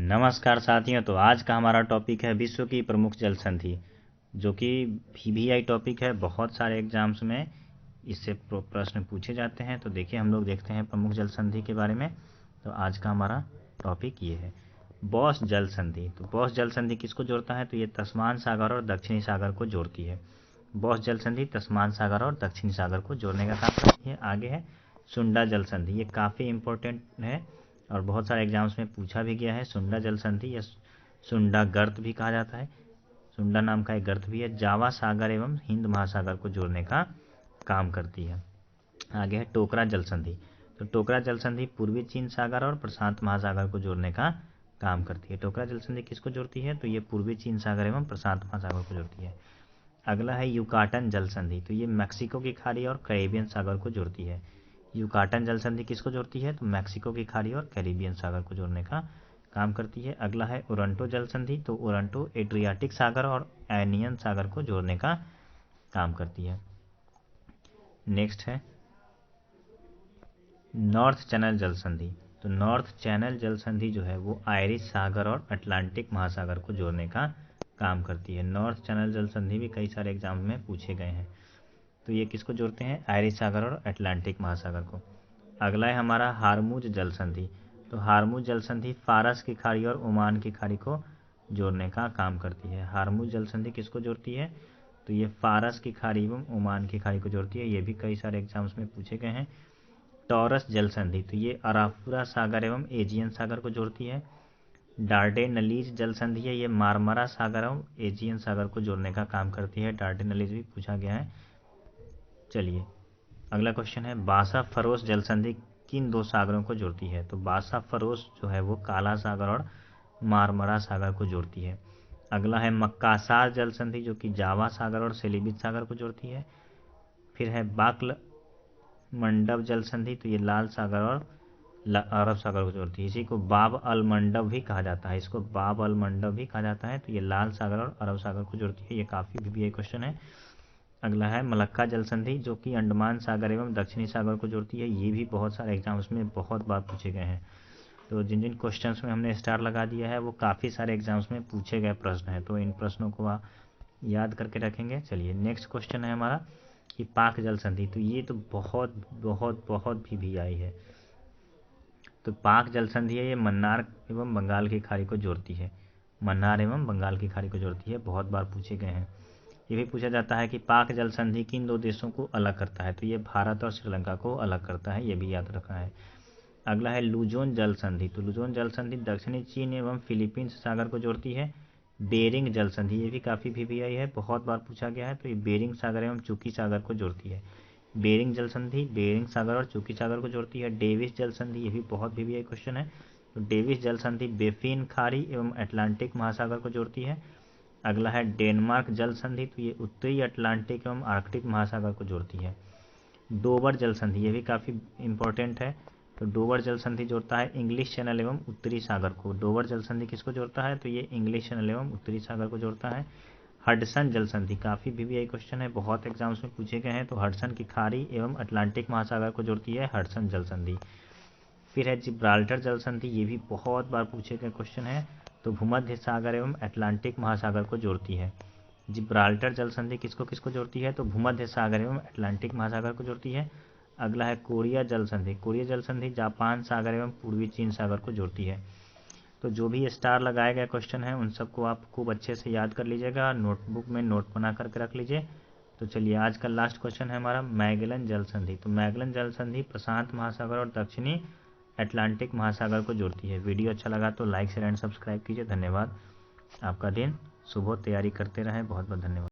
नमस्कार साथियों। तो आज का हमारा टॉपिक है विश्व की प्रमुख जल संधि, जो कि VVI टॉपिक है। बहुत सारे एग्जाम्स में इससे प्रश्न पूछे जाते हैं। तो देखिए, हम लोग देखते हैं प्रमुख जल संधि के बारे में। तो आज का हमारा टॉपिक ये है बॉस जल संधि। तो बॉस जल संधि किसको जोड़ता है? तो ये तस्मान सागर और दक्षिणी सागर को जोड़ती है। बॉस जल संधि तस्मान सागर और दक्षिणी सागर को जोड़ने का काम करती है। आगे है सुंडा जल संधि। ये काफ़ी इम्पोर्टेंट है और बहुत सारे एग्जाम्स में पूछा भी गया है। सुंडा जल संधि या सुंडा गर्त भी कहा जाता है। सुंडा नाम का एक गर्त भी है। जावा सागर एवं हिंद महासागर को जोड़ने का काम करती है। आगे है टोकरा जल संधि। तो टोकरा जल संधि पूर्वी चीन सागर और प्रशांत महासागर को जोड़ने का काम करती है। टोकरा जल संधि किसको जोड़ती है? तो ये पूर्वी चीन सागर एवं प्रशांत महासागर को जोड़ती है। अगला है युकाटन जल संधि। तो ये मैक्सिको की खाड़ी और कैरिबियन सागर को जोड़ती है। युकाटन जल संधि किसको जोड़ती है? तो मैक्सिको की खाड़ी और कैरिबियन सागर को जोड़ने का काम करती है। अगला है ओरंटो जल संधि। तो ओरंटो एड्रियाटिक सागर और एनियन सागर को जोड़ने का काम करती है। नेक्स्ट है नॉर्थ चैनल जल संधि। तो नॉर्थ चैनल जल संधि जो है वो आयरिश सागर और अटलांटिक महासागर को जोड़ने का काम करती है। नॉर्थ चैनल जल संधि भी कई सारे एग्जाम में पूछे गए हैं। तो ये किसको जोड़ते हैं? आयरिश सागर और अटलांटिक महासागर को। अगला है हमारा हारमुज जल संधि। तो हारमुज जल संधि फारस की खाड़ी और ओमान की खाड़ी को जोड़ने का काम करती है। हारमुज जल संधि किसको जोड़ती है? तो ये फारस की खाड़ी एवं ओमान की खाड़ी को जोड़ती है। ये भी कई सारे एग्जाम्स में पूछे गए हैं। टॉरस जल संधि। तो ये अराफुरा सागर एवं एजियन सागर को जोड़ती है। डार्डेनलीज जल संधि है। ये मारमरा सागर एवं एजियन सागर को जोड़ने का काम करती है। डार्डेनलीज भी पूछा गया है। चलिए, अगला क्वेश्चन है बासा फरोस जल संधि किन दो सागरों को जोड़ती है? तो बासा फरोस जो है वो काला सागर और मारमरा सागर को जोड़ती है। अगला है मक्कासार जल संधि, जो कि जावा सागर और सेलिबित सागर को जोड़ती है। फिर है बाकल मंडप जल संधि। तो ये लाल सागर और अरब सागर को जोड़ती है। इसी को बाब अल मंडप भी कहा जाता है। इसको बाब अल मंडप भी कहा जाता है। तो ये लाल सागर और अरब सागर को जोड़ती है। ये काफ़ी VVI क्वेश्चन है। अगला है मलक्का जल संधि, जो कि अंडमान सागर एवं दक्षिणी सागर को जोड़ती है। ये भी बहुत सारे एग्जाम्स में बहुत बार पूछे गए हैं। तो जिन जिन क्वेश्चंस में हमने स्टार लगा दिया है वो काफ़ी सारे एग्जाम्स में पूछे गए प्रश्न हैं। तो इन प्रश्नों को आप याद करके रखेंगे। चलिए, नेक्स्ट क्वेश्चन है हमारा कि पाक जल संधि। तो ये तो बहुत बहुत बहुत VVI है। तो पाक जल संधि है, ये मन्नार एवं बंगाल की खाड़ी को जोड़ती है। मन्नार एवं बंगाल की खाड़ी को जोड़ती है। बहुत बार पूछे गए हैं। ये भी पूछा जाता है कि पाक जल संधि किन दो देशों को अलग करता है? तो ये भारत और श्रीलंका को अलग करता है। ये भी याद रखना है। अगला है लुजोन जल संधि। तो लुजोन जल संधि दक्षिणी चीन एवं फिलीपींस सागर को जोड़ती है। बेरिंग जल संधि, ये भी काफ़ी VVI है, बहुत बार पूछा गया है। तो ये बेरिंग सागर एवं चुकी सागर को जोड़ती है। बेरिंग जल संधि बेरिंग सागर और चुकी सागर को जोड़ती है। डेविस जल संधि, ये भी बहुत VVI क्वेश्चन है। तो डेविस जल संधि बेफिन खाड़ी एवं अटलांटिक महासागर को जोड़ती है। अगला है डेनमार्क जल संधि। तो ये उत्तरी अटलांटिक एवं आर्कटिक महासागर को जोड़ती है। डोवर जल संधि, ये भी काफ़ी इंपॉर्टेंट है। तो डोवर जल संधि जोड़ता है इंग्लिश चैनल एवं उत्तरी सागर को। डोवर जल संधि किसको जोड़ता है? तो ये इंग्लिश चैनल एवं उत्तरी सागर को जोड़ता है। हडसन जल संधि काफ़ी VVI क्वेश्चन है, बहुत एग्जाम्स में पूछे गए हैं। तो हडसन की खाड़ी एवं अटलांटिक महासागर को जोड़ती है हडसन जल संधि। फिर है जिब्राल्टर जल संधि, ये भी बहुत बार पूछे गए क्वेश्चन है। तो भूमध्य सागर एवं अटलांटिक महासागर को जोड़ती है। जिब्राल्टर जल संधि किसको किसको जोड़ती है? तो भूमध्य सागर एवं अटलांटिक महासागर को जोड़ती है। अगला है कोरिया जल संधि। कोरिया जल संधि जापान सागर एवं पूर्वी चीन सागर को जोड़ती है। तो जो भी स्टार लगाए गए क्वेश्चन हैं उन सबको आप खूब अच्छे से याद कर लीजिएगा, नोटबुक में नोट बना करके रख लीजिए। तो चलिए, आज का लास्ट क्वेश्चन है हमारा मैगेलन जल संधि। तो मैगेलन जल संधि प्रशांत महासागर और दक्षिणी अटलांटिक महासागर को जोड़ती है। वीडियो अच्छा लगा तो लाइक शेयर एंड सब्सक्राइब कीजिए। धन्यवाद। आपका दिन शुभ हो, तैयारी करते रहें। बहुत बहुत धन्यवाद।